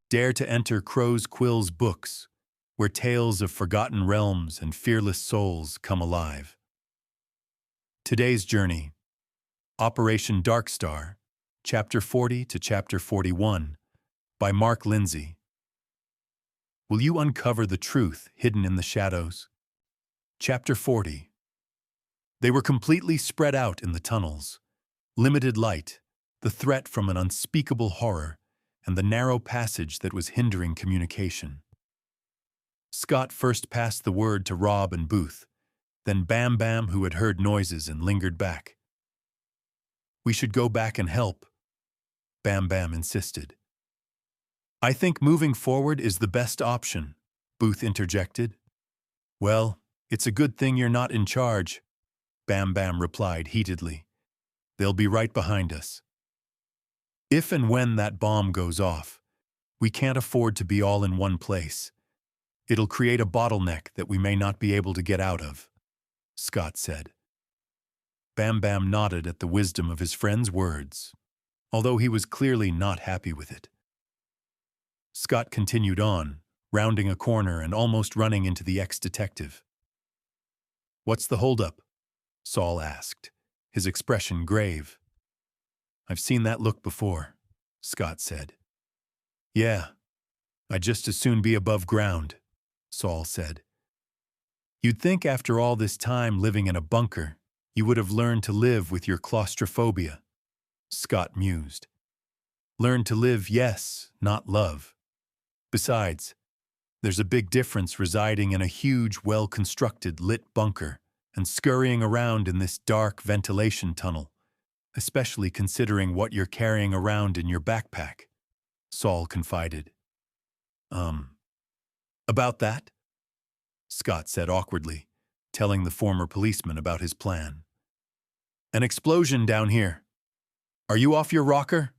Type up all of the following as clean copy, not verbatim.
Dare to enter Crow's Quill's books, where tales of forgotten realms and fearless souls come alive. Today's journey, Operation DarkStar, Chapter 40 to Chapter 41, by Mark Lindsay. Will you uncover the truth hidden in the shadows? Chapter 40. They were completely spread out in the tunnels. Limited light, the threat from an unspeakable horror, and the narrow passage that was hindering communication. Scott first passed the word to Rob and Booth, then Bam Bam, who had heard noises and lingered back. "We should go back and help," Bam Bam insisted. "I think moving forward is the best option," Booth interjected. "Well, it's a good thing you're not in charge," Bam Bam replied heatedly. "They'll be right behind us. If and when that bomb goes off, we can't afford to be all in one place. It'll create a bottleneck that we may not be able to get out of," Scott said. Bam Bam nodded at the wisdom of his friend's words, although he was clearly not happy with it. Scott continued on, rounding a corner and almost running into the ex-detective. "What's the holdup?" Saul asked, his expression grave. "I've seen that look before," Scott said. "Yeah, I'd just as soon be above ground," Saul said. "You'd think after all this time living in a bunker, you would have learned to live with your claustrophobia," Scott mused. "Learn to live, yes, not love. Besides, there's a big difference residing in a huge, well-constructed, lit bunker and scurrying around in this dark ventilation tunnel, especially considering what you're carrying around in your backpack," Saul confided. About that?" Scott said awkwardly, telling the former policeman about his plan. "An explosion down here. Are you off your rocker?"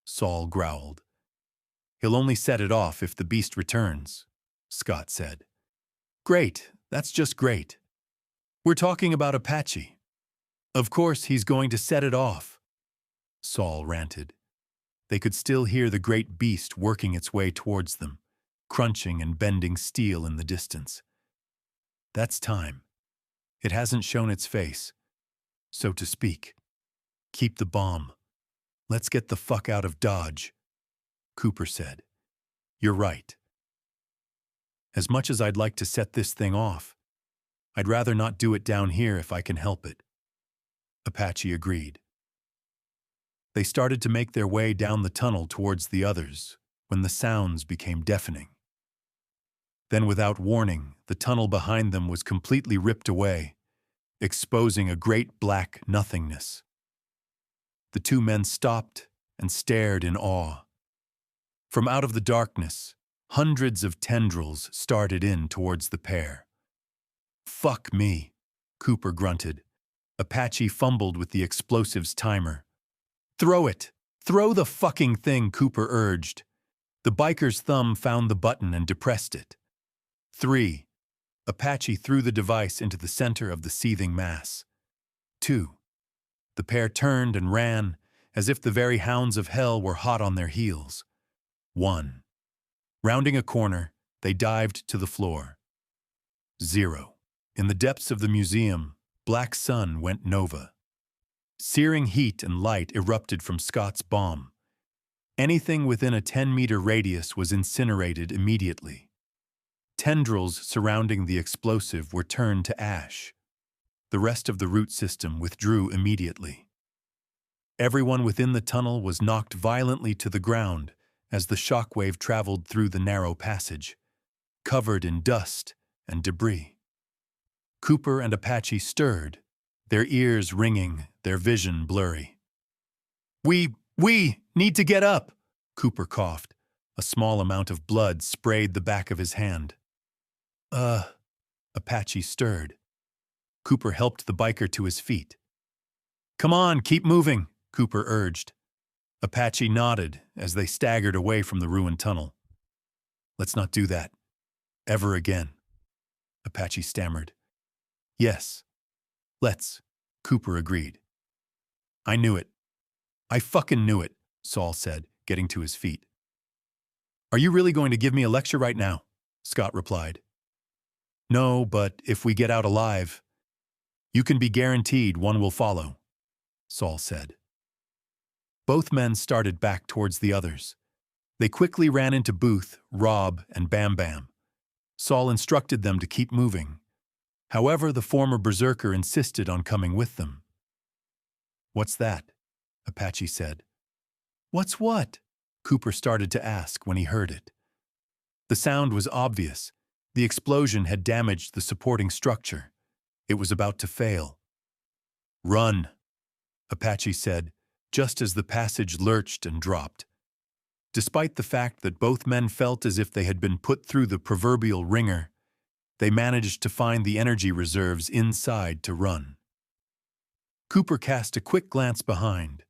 Saul growled. "He'll only set it off if the beast returns," Scott said. "Great, that's just great. We're talking about Apache. Of course he's going to set it off," Saul ranted. They could still hear the great beast working its way towards them, crunching and bending steel in the distance. "That's time. It hasn't shown its face, so to speak. Keep the bomb. Let's get the fuck out of Dodge," Cooper said. "You're right. As much as I'd like to set this thing off, I'd rather not do it down here if I can help it," Apache agreed. They started to make their way down the tunnel towards the others when the sounds became deafening. Then, without warning, the tunnel behind them was completely ripped away, exposing a great black nothingness. The two men stopped and stared in awe. From out of the darkness, hundreds of tendrils started in towards the pair. "Fuck me," Cooper grunted. Apache fumbled with the explosives timer. "Throw it! Throw the fucking thing," Cooper urged. The biker's thumb found the button and depressed it. 3. Apache threw the device into the center of the seething mass. 2. The pair turned and ran, as if the very hounds of hell were hot on their heels. 1. Rounding a corner, they dived to the floor. 0. In the depths of the museum, Black Sun went nova. Searing heat and light erupted from Scott's bomb. Anything within a 10-meter radius was incinerated immediately. Tendrils surrounding the explosive were turned to ash. The rest of the root system withdrew immediately. Everyone within the tunnel was knocked violently to the ground as the shockwave traveled through the narrow passage, covered in dust and debris. Cooper and Apache stirred, their ears ringing, their vision blurry. We need to get up," Cooper coughed. A small amount of blood sprayed the back of his hand. Apache stirred. Cooper helped the biker to his feet. "Come on, keep moving," Cooper urged. Apache nodded as they staggered away from the ruined tunnel. "Let's not do that. Ever again," Apache stammered. "Yes, let's," Cooper agreed. "I knew it. I fucking knew it," Saul said, getting to his feet. Are you really going to give me a lecture right now? Scott replied. No, but if we get out alive, you can be guaranteed one will follow, Saul said. Both men started back towards the others. They quickly ran into Booth, Rob, and Bam Bam. Saul instructed them to keep moving. However, the former berserker insisted on coming with them. What's that? Apache said. What's what? Cooper started to ask when he heard it. The sound was obvious. The explosion had damaged the supporting structure. It was about to fail. Run, Apache said, just as the passage lurched and dropped. Despite the fact that both men felt as if they had been put through the proverbial ringer, they managed to find the energy reserves inside to run. Cooper cast a quick glance behind,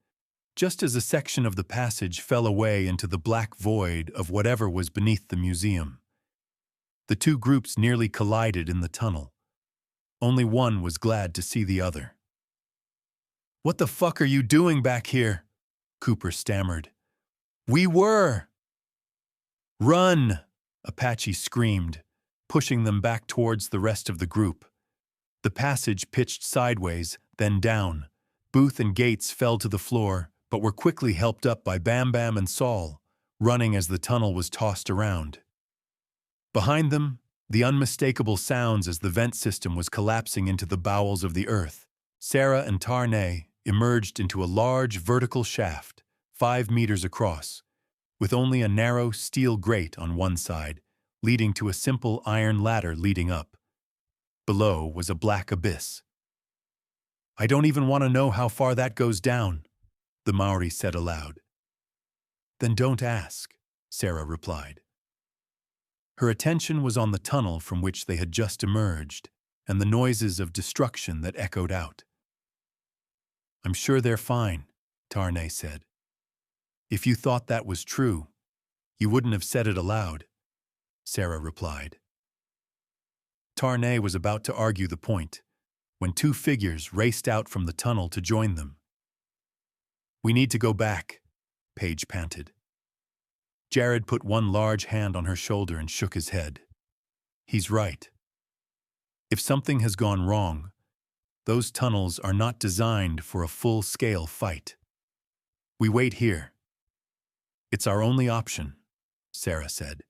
just as a section of the passage fell away into the black void of whatever was beneath the museum. The two groups nearly collided in the tunnel. Only one was glad to see the other. What the fuck are you doing back here? Cooper stammered. We were. Run, Apache screamed, pushing them back towards the rest of the group. The passage pitched sideways, then down. Booth and Gates fell to the floor, but were quickly helped up by Bam Bam and Saul, running as the tunnel was tossed around. Behind them, the unmistakable sounds as the vent system was collapsing into the bowels of the earth. Sarah and Tarnay emerged into a large vertical shaft, 5 meters across, with only a narrow steel grate on one side, leading to a simple iron ladder leading up. Below was a black abyss. I don't even want to know how far that goes down, the Maori said aloud. Then don't ask, Sarah replied. Her attention was on the tunnel from which they had just emerged, and the noises of destruction that echoed out. I'm sure they're fine, Tarnay said. If you thought that was true, you wouldn't have said it aloud, Sarah replied. Tarnay was about to argue the point, when two figures raced out from the tunnel to join them. We need to go back, Paige panted. Jared put one large hand on her shoulder and shook his head. He's right. If something has gone wrong, those tunnels are not designed for a full-scale fight. We wait here. It's our only option, Sarah said.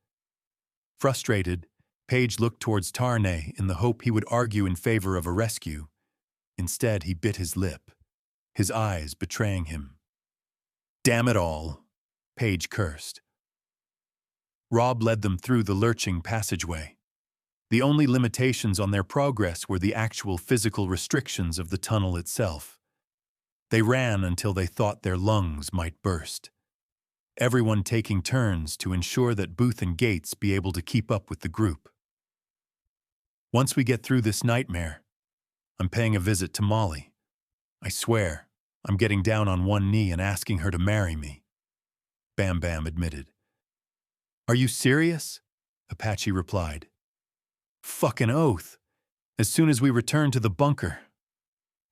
Frustrated, Paige looked towards Tarnay in the hope he would argue in favor of a rescue. Instead, he bit his lip, his eyes betraying him. Damn it all, Paige cursed. Rob led them through the lurching passageway. The only limitations on their progress were the actual physical restrictions of the tunnel itself. They ran until they thought their lungs might burst, everyone taking turns to ensure that Booth and Gates be able to keep up with the group. Once we get through this nightmare, I'm paying a visit to Molly. I swear, I'm getting down on one knee and asking her to marry me, Bam Bam admitted. Are you serious? Apache replied. Fucking oath. As soon as we return to the bunker,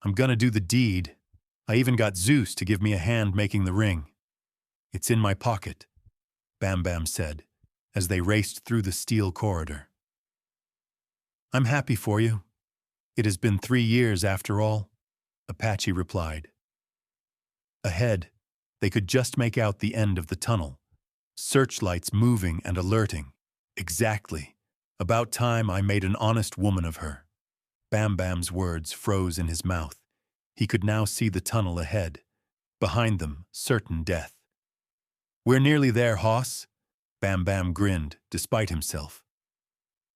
I'm gonna do the deed. I even got Zeus to give me a hand making the ring. It's in my pocket, Bam Bam said, as they raced through the steel corridor. I'm happy for you. It has been 3 years after all, Apache replied. Ahead, they could just make out the end of the tunnel, searchlights moving and alerting. Exactly. About time I made an honest woman of her. Bam Bam's words froze in his mouth. He could now see the tunnel ahead. Behind them, certain death. We're nearly there, Hoss. Bam Bam grinned, despite himself.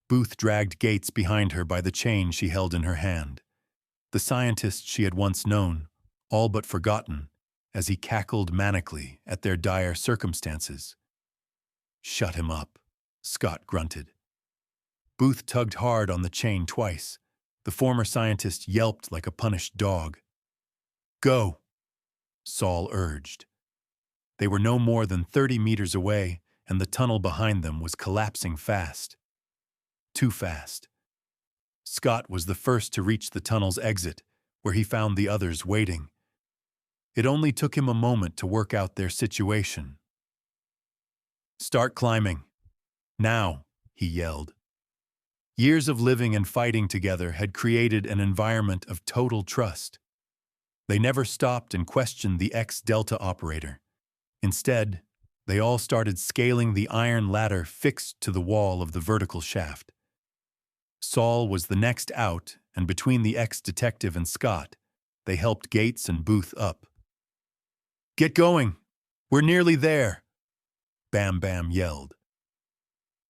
Booth dragged Gates behind her by the chain she held in her hand. The scientist she had once known, all but forgotten, as he cackled manically at their dire circumstances. Shut him up, Scott grunted. Booth tugged hard on the chain twice. The former scientist yelped like a punished dog. Go, Saul urged. They were no more than 30 meters away, and the tunnel behind them was collapsing fast. Too fast. Scott was the first to reach the tunnel's exit, where he found the others waiting. It only took him a moment to work out their situation. Start climbing. Now, he yelled. Years of living and fighting together had created an environment of total trust. They never stopped and questioned the ex-Delta operator. Instead, they all started scaling the iron ladder fixed to the wall of the vertical shaft. Saul was the next out, and between the ex-detective and Scott, they helped Gates and Booth up. "Get going! We're nearly there!" Bam Bam yelled.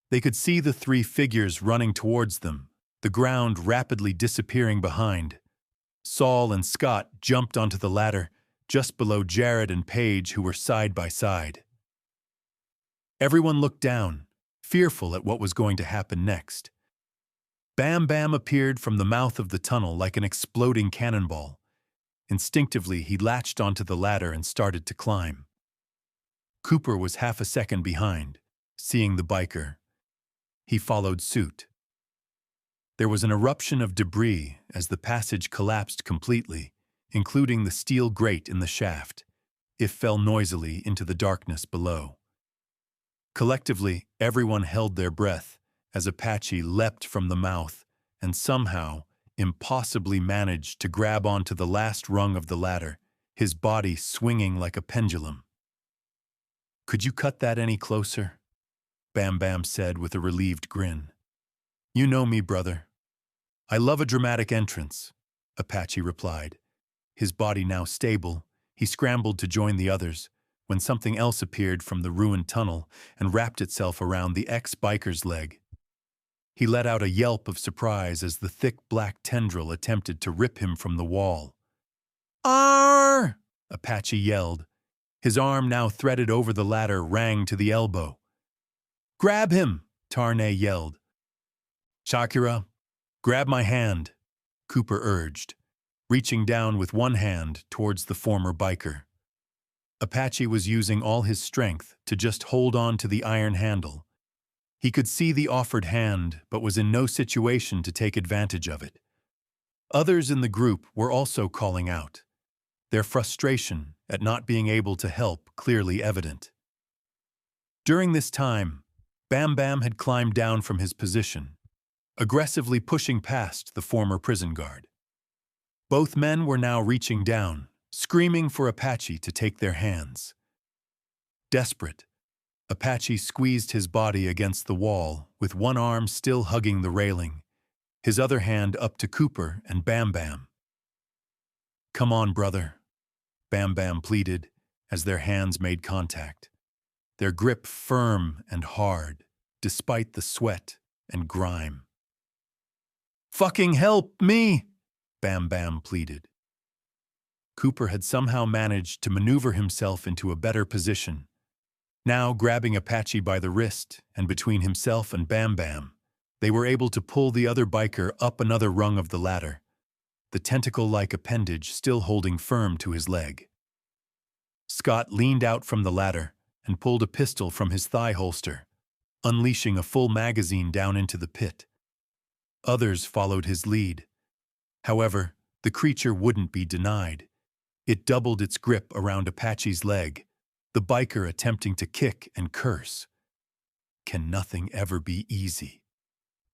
They could see the three figures running towards them, the ground rapidly disappearing behind. Saul and Scott jumped onto the ladder, just below Jared and Paige, who were side by side. Everyone looked down, fearful at what was going to happen next. Bam Bam appeared from the mouth of the tunnel like an exploding cannonball. Instinctively, he latched onto the ladder and started to climb. Cooper was half a second behind, seeing the biker. He followed suit. There was an eruption of debris as the passage collapsed completely, including the steel grate in the shaft. It fell noisily into the darkness below. Collectively, everyone held their breath as Apache leapt from the mouth and somehow, impossibly managed to grab onto the last rung of the ladder, his body swinging like a pendulum. "Could you cut that any closer?" Bam Bam said with a relieved grin. "You know me, brother. I love a dramatic entrance," Apache replied. His body now stable, he scrambled to join the others, when something else appeared from the ruined tunnel and wrapped itself around the ex-biker's leg. He let out a yelp of surprise as the thick black tendril attempted to rip him from the wall. "Arr!" Apache yelled. His arm, now threaded over the ladder, rang to the elbow. "Grab him!" Tarnay yelled. "Shakira, grab my hand," Cooper urged, reaching down with one hand towards the former biker. Apache was using all his strength to just hold on to the iron handle. He could see the offered hand, but was in no situation to take advantage of it. Others in the group were also calling out, their frustration at not being able to help clearly evident. During this time, Bam Bam had climbed down from his position, aggressively pushing past the former prison guard. Both men were now reaching down, screaming for Apache to take their hands. Desperate, Apache squeezed his body against the wall, with one arm still hugging the railing, his other hand up to Cooper and Bam Bam. "Come on, brother," Bam Bam pleaded as their hands made contact, their grip firm and hard, despite the sweat and grime. "Fucking help me!" Bam Bam pleaded. Cooper had somehow managed to maneuver himself into a better position. Now, grabbing Apache by the wrist and between himself and Bam Bam, they were able to pull the other biker up another rung of the ladder, the tentacle-like appendage still holding firm to his leg. Scott leaned out from the ladder and pulled a pistol from his thigh holster, unleashing a full magazine down into the pit. Others followed his lead. However, the creature wouldn't be denied. It doubled its grip around Apache's leg, the biker attempting to kick and curse. "Can nothing ever be easy?"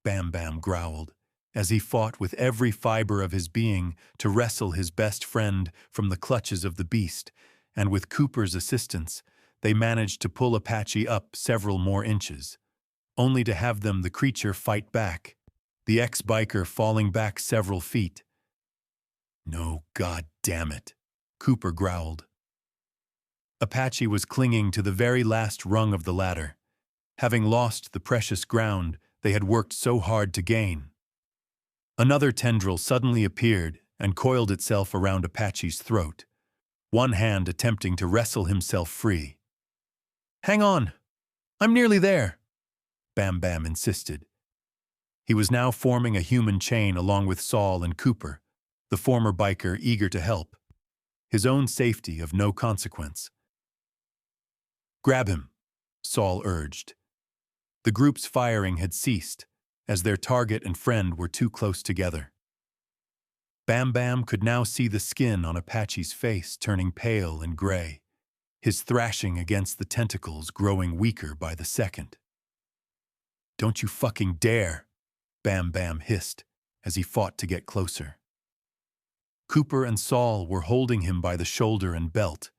Bam Bam growled, as he fought with every fiber of his being to wrestle his best friend from the clutches of the beast, and with Cooper's assistance, they managed to pull Apache up several more inches, only to have the creature fight back, the ex-biker falling back several feet. "No, god damn it," Cooper growled. Apache was clinging to the very last rung of the ladder, having lost the precious ground they had worked so hard to gain. Another tendril suddenly appeared and coiled itself around Apache's throat, one hand attempting to wrestle himself free. "Hang on, I'm nearly there," Bam Bam insisted. He was now forming a human chain along with Saul and Cooper, the former biker eager to help, his own safety of no consequence. "Grab him," Saul urged. The group's firing had ceased, as their target and friend were too close together. Bam Bam could now see the skin on Apache's face turning pale and gray. his thrashing against the tentacles growing weaker by the second. "Don't you fucking dare," Bam Bam hissed as he fought to get closer. Cooper and Saul were holding him by the shoulder and belt,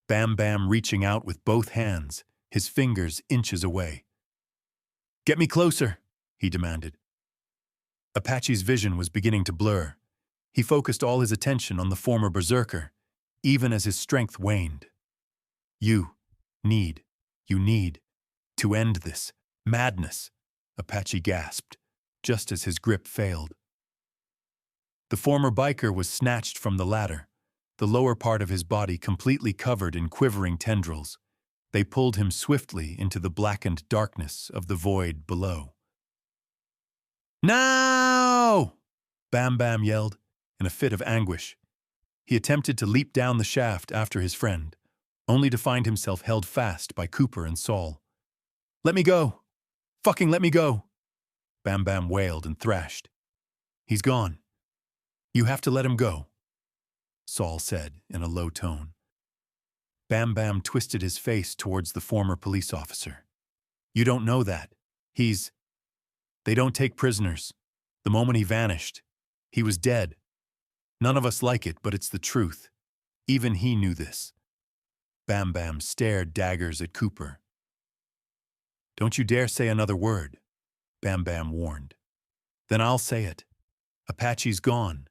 Bam Bam reaching out with both hands, his fingers inches away. "Get me closer," he demanded. Apache's vision was beginning to blur. He focused all his attention on the former berserker, even as his strength waned. You need to end this madness," Apache gasped, just as his grip failed. The former biker was snatched from the ladder, the lower part of his body completely covered in quivering tendrils. They pulled him swiftly into the blackened darkness of the void below. "No!" Bam Bam yelled, in a fit of anguish. He attempted to leap down the shaft after his friend, only to find himself held fast by Cooper and Saul. "Let me go! Fucking let me go!" Bam Bam wailed and thrashed. "He's gone. You have to let him go," Saul said in a low tone. Bam Bam twisted his face towards the former police officer. "You don't know that. They don't take prisoners. The moment he vanished, he was dead. None of us like it, but it's the truth. Even he knew this." Bam Bam stared daggers at Cooper. "Don't you dare say another word," Bam Bam warned. "Then I'll say it. Apache's gone.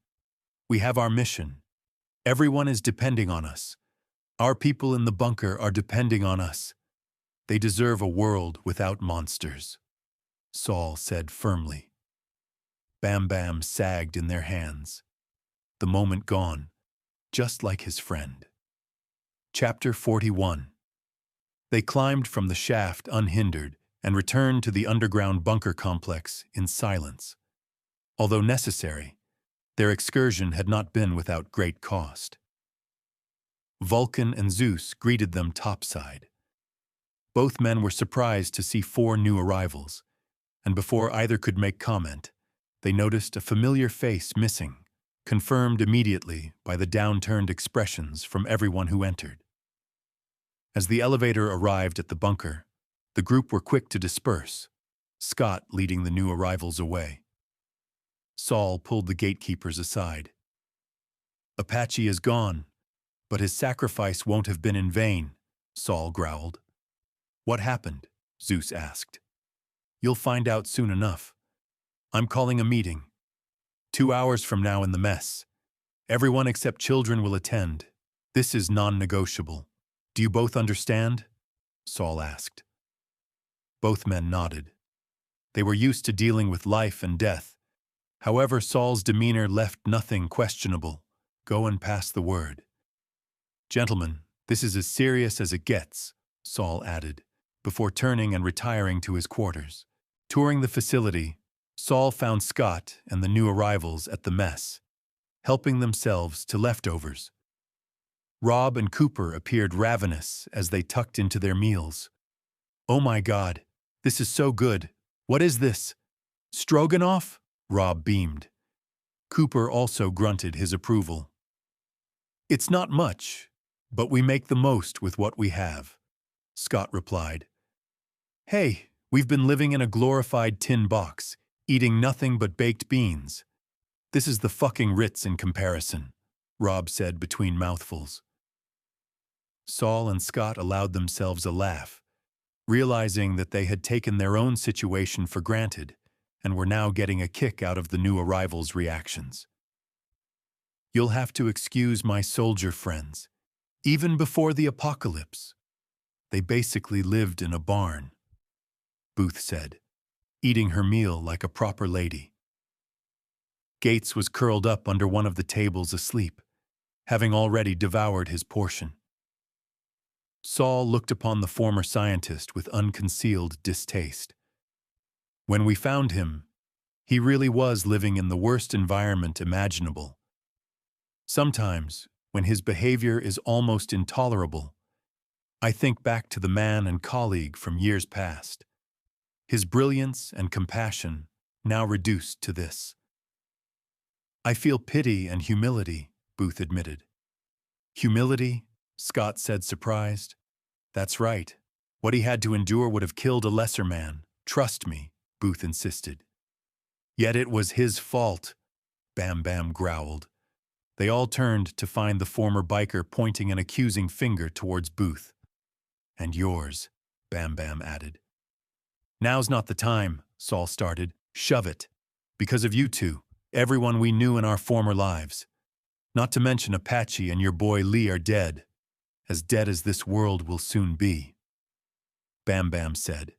We have our mission. Everyone is depending on us. Our people in the bunker are depending on us. They deserve a world without monsters," Saul said firmly. Bam Bam sagged in their hands. The moment gone, just like his friend. Chapter 41. They climbed from the shaft unhindered and returned to the underground bunker complex in silence. Although necessary, their excursion had not been without great cost. Vulcan and Zeus greeted them topside. Both men were surprised to see 4 new arrivals, and before either could make comment, they noticed a familiar face missing, confirmed immediately by the downturned expressions from everyone who entered. As the elevator arrived at the bunker, the group were quick to disperse, Scott leading the new arrivals away. Saul pulled the gatekeepers aside. "Apache is gone, but his sacrifice won't have been in vain," Saul growled. "What happened?" Zeus asked. "You'll find out soon enough. I'm calling a meeting. 2 hours from now in the mess. Everyone except children will attend. This is non-negotiable. Do you both understand?" Saul asked. Both men nodded. They were used to dealing with life and death. However, Saul's demeanor left nothing questionable. Go and pass the word. "Gentlemen, this is as serious as it gets," Saul added, before turning and retiring to his quarters. Touring the facility, Saul found Scott and the new arrivals at the mess, helping themselves to leftovers. Rob and Cooper appeared ravenous as they tucked into their meals. "Oh my God, this is so good. What is this? Stroganoff?" Rob beamed. Cooper also grunted his approval. "It's not much, but we make the most with what we have," Scott replied. "Hey, we've been living in a glorified tin box, eating nothing but baked beans. This is the fucking Ritz in comparison," Rob said between mouthfuls. Saul and Scott allowed themselves a laugh, realizing that they had taken their own situation for granted and were now getting a kick out of the new arrivals' reactions. "You'll have to excuse my soldier friends. Even before the apocalypse, they basically lived in a barn," Booth said, eating her meal like a proper lady. Gates was curled up under one of the tables asleep, having already devoured his portion. Saul looked upon the former scientist with unconcealed distaste. When we found him, he really was living in the worst environment imaginable. Sometimes, when his behavior is almost intolerable, I think back to the man and colleague from years past. His brilliance and compassion now reduced to this. "I feel pity and humility," Booth admitted. "Humility Scott said, surprised. That's right. What he had to endure would have killed a lesser man. Trust me, Booth insisted. Yet it was his fault, Bam Bam growled. They all turned to find the former biker pointing an accusing finger towards Booth. And yours, Bam Bam added. Now's not the time, Saul started. Shove it. Because of you two, everyone we knew in our former lives. Not to mention Apache and your boy Lee are dead. As dead as this world will soon be. Bam Bam said,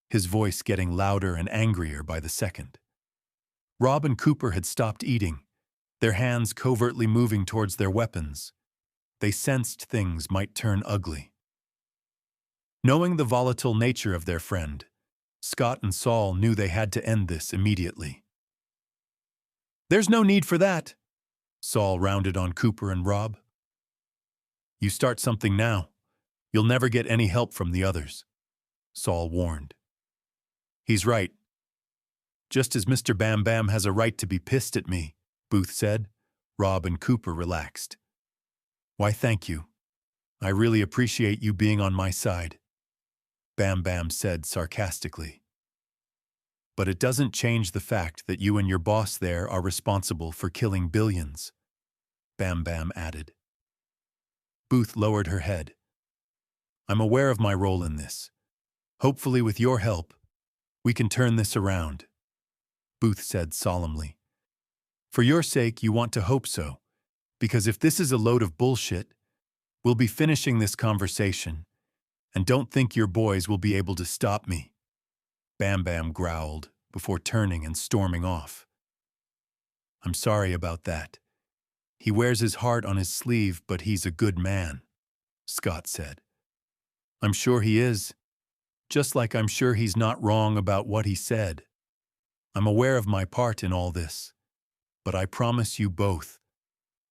his voice getting louder and angrier by the second. Rob and Cooper had stopped eating, their hands covertly moving towards their weapons. They sensed things might turn ugly. Knowing the volatile nature of their friend, Scott and Saul knew they had to end this immediately. There's no need for that, Saul rounded on Cooper and Rob. You start something now, you'll never get any help from the others, Saul warned. He's right. Just as Mr. Bam Bam has a right to be pissed at me, Booth said. Rob and Cooper relaxed. Why, thank you. I really appreciate you being on my side, Bam Bam said sarcastically. But it doesn't change the fact that you and your boss there are responsible for killing billions, Bam Bam added. Booth lowered her head. I'm aware of my role in this. Hopefully, with your help, we can turn this around, Booth said solemnly. For your sake, you want to hope so, because if this is a load of bullshit, we'll be finishing this conversation, and don't think your boys will be able to stop me, Bam Bam growled before turning and storming off. I'm sorry about that. He wears his heart on his sleeve, but he's a good man, Scott said. I'm sure he is, just like I'm sure he's not wrong about what he said. I'm aware of my part in all this, but I promise you both,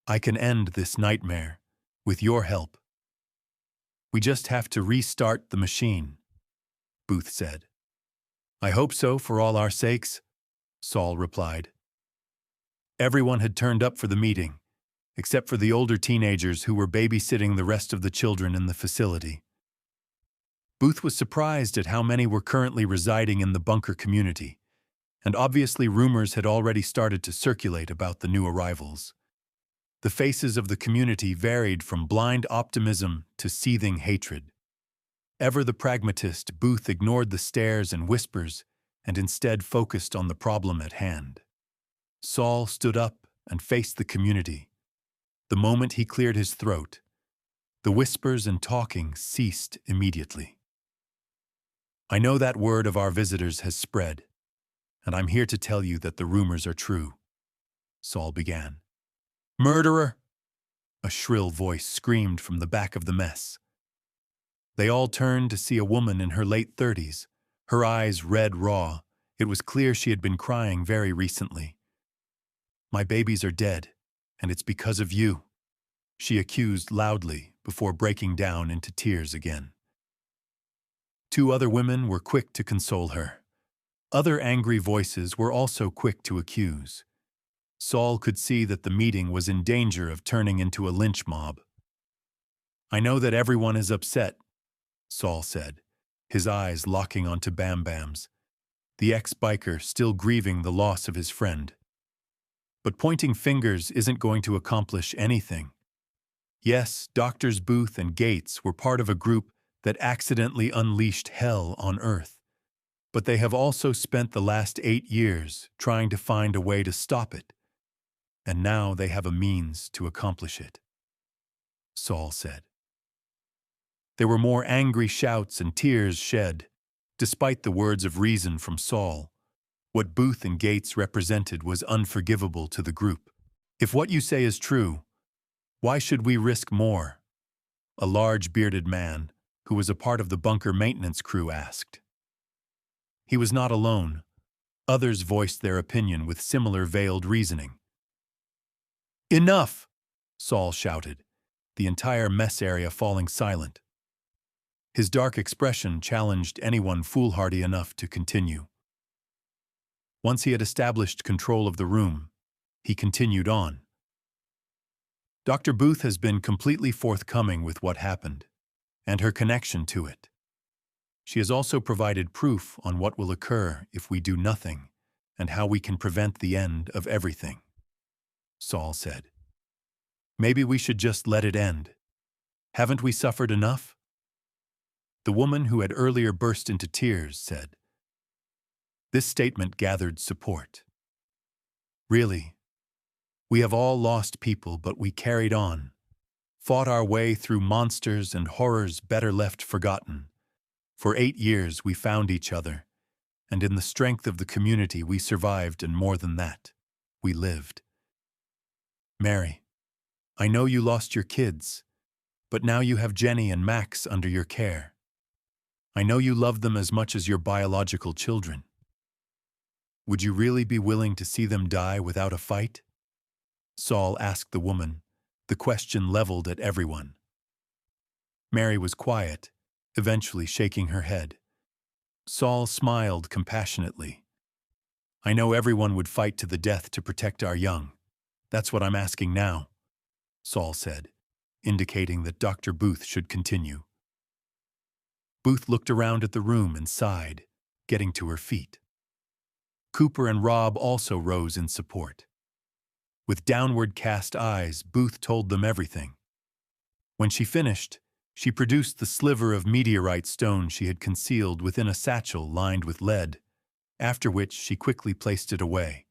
I can end this nightmare with your help. We just have to restart the machine, Booth said. I hope so for all our sakes, Saul replied. Everyone had turned up for the meeting, except for the older teenagers who were babysitting the rest of the children in the facility. Booth was surprised at how many were currently residing in the bunker community, and obviously rumors had already started to circulate about the new arrivals. The faces of the community varied from blind optimism to seething hatred. Ever the pragmatist, Booth ignored the stares and whispers and instead focused on the problem at hand. Saul stood up and faced the community. The moment he cleared his throat, the whispers and talking ceased immediately. I know that word of our visitors has spread, and I'm here to tell you that the rumors are true, Saul began. Murderer! A shrill voice screamed from the back of the mess. They all turned to see a woman in her late 30s, her eyes red raw. It was clear she had been crying very recently. My babies are dead, and it's because of you, she accused loudly before breaking down into tears again. Two other women were quick to console her. Other angry voices were also quick to accuse. Saul could see that the meeting was in danger of turning into a lynch mob. I know that everyone is upset, Saul said, his eyes locking onto Bam Bam's, the ex-biker still grieving the loss of his friend. But pointing fingers isn't going to accomplish anything. Yes, Doctors Booth and Gates were part of a group that accidentally unleashed hell on Earth, but they have also spent the last 8 years trying to find a way to stop it, and now they have a means to accomplish it, Saul said. There were more angry shouts and tears shed, despite the words of reason from Saul. What Booth and Gates represented was unforgivable to the group. If what you say is true, why should we risk more? A large bearded man, who was a part of the bunker maintenance crew, asked. He was not alone. Others voiced their opinion with similar veiled reasoning. Enough! Saul shouted, the entire mess area falling silent. His dark expression challenged anyone foolhardy enough to continue. Once he had established control of the room, he continued on. Dr. Booth has been completely forthcoming with what happened and her connection to it. She has also provided proof on what will occur if we do nothing and how we can prevent the end of everything. Saul said. Maybe we should just let it end. Haven't we suffered enough? The woman who had earlier burst into tears said. This statement gathered support. Really, we have all lost people, but we carried on, fought our way through monsters and horrors better left forgotten. For 8 years we found each other, and in the strength of the community we survived, and more than that, we lived. Mary, I know you lost your kids, but now you have Jenny and Max under your care. I know you love them as much as your biological children. Would you really be willing to see them die without a fight? Saul asked the woman, the question leveled at everyone. Mary was quiet, eventually shaking her head. Saul smiled compassionately. I know everyone would fight to the death to protect our young. That's what I'm asking now, Saul said, indicating that Dr. Booth should continue. Booth looked around at the room and sighed, getting to her feet. Cooper and Rob also rose in support. With downward cast eyes, Booth told them everything. When she finished, she produced the sliver of meteorite stone she had concealed within a satchel lined with lead, after which she quickly placed it away.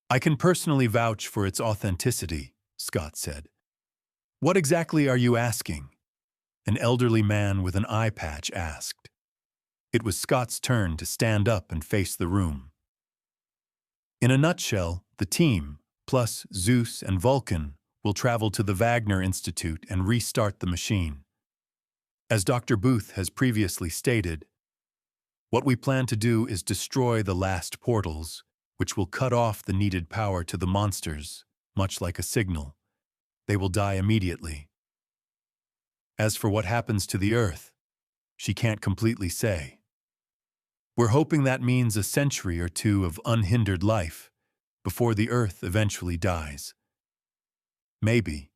I can personally vouch for its authenticity, Scott said. What exactly are you asking? An elderly man with an eye patch asked. It was Scott's turn to stand up and face the room. In a nutshell, the team, plus Zeus and Vulcan, will travel to the Wagner Institute and restart the machine. As Dr. Booth has previously stated, what we plan to do is destroy the last portals, which will cut off the needed power to the monsters, much like a signal. They will die immediately. As for what happens to the Earth, she can't completely say. We're hoping that means a century or two of unhindered life before the Earth eventually dies. Maybe.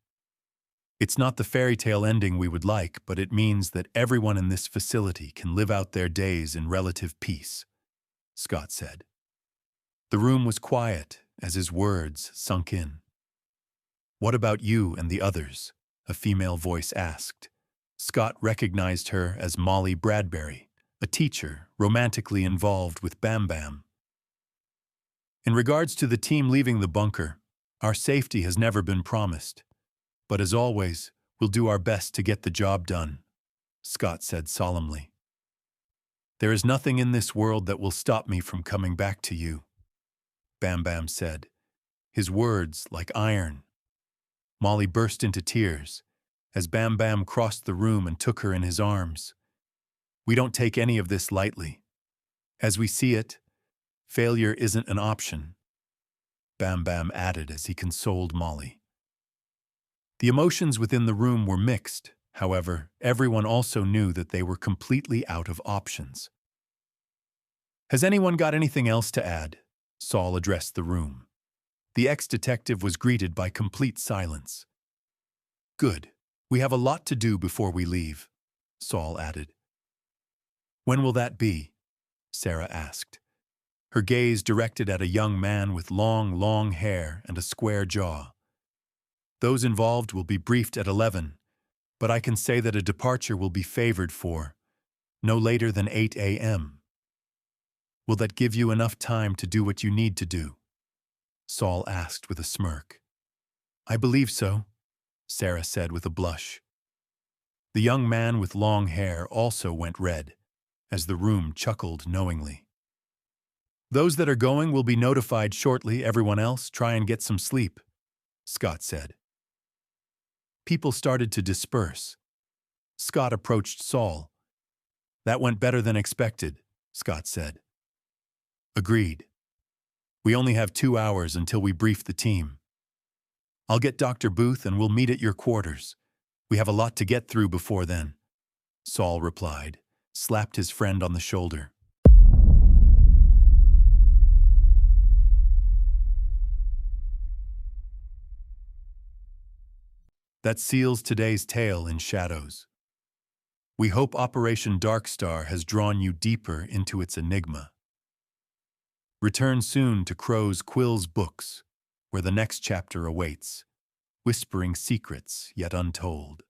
It's not the fairy tale ending we would like, but it means that everyone in this facility can live out their days in relative peace, Scott said. The room was quiet as his words sunk in. What about you and the others? A female voice asked. Scott recognized her as Molly Bradbury, a teacher romantically involved with Bam Bam. In regards to the team leaving the bunker, our safety has never been promised, but as always, we'll do our best to get the job done, Scott said solemnly. There is nothing in this world that will stop me from coming back to you, Bam Bam said, his words like iron. Molly burst into tears as Bam Bam crossed the room and took her in his arms. We don't take any of this lightly. As we see it, failure isn't an option, Bam Bam added as he consoled Molly. The emotions within the room were mixed. However, everyone also knew that they were completely out of options. Has anyone got anything else to add? Saul addressed the room. The ex-detective was greeted by complete silence. Good. We have a lot to do before we leave, Saul added. When will that be? Sarah asked, her gaze directed at a young man with long hair and a square jaw. Those involved will be briefed at 11, but I can say that a departure will be favored for no later than 8 a.m. Will that give you enough time to do what you need to do? Saul asked with a smirk. I believe so, Sarah said with a blush. The young man with long hair also went red, as the room chuckled knowingly. Those that are going will be notified shortly. Everyone else, try and get some sleep, Scott said. People started to disperse. Scott approached Saul. That went better than expected, Scott said. Agreed. We only have 2 hours until we brief the team. I'll get Dr. Booth and we'll meet at your quarters. We have a lot to get through before then, Saul replied, slapped his friend on the shoulder. That seals today's tale in shadows. We hope Operation DarkStar has drawn you deeper into its enigma. Return soon to Crow's Quill's books, where the next chapter awaits, whispering secrets yet untold.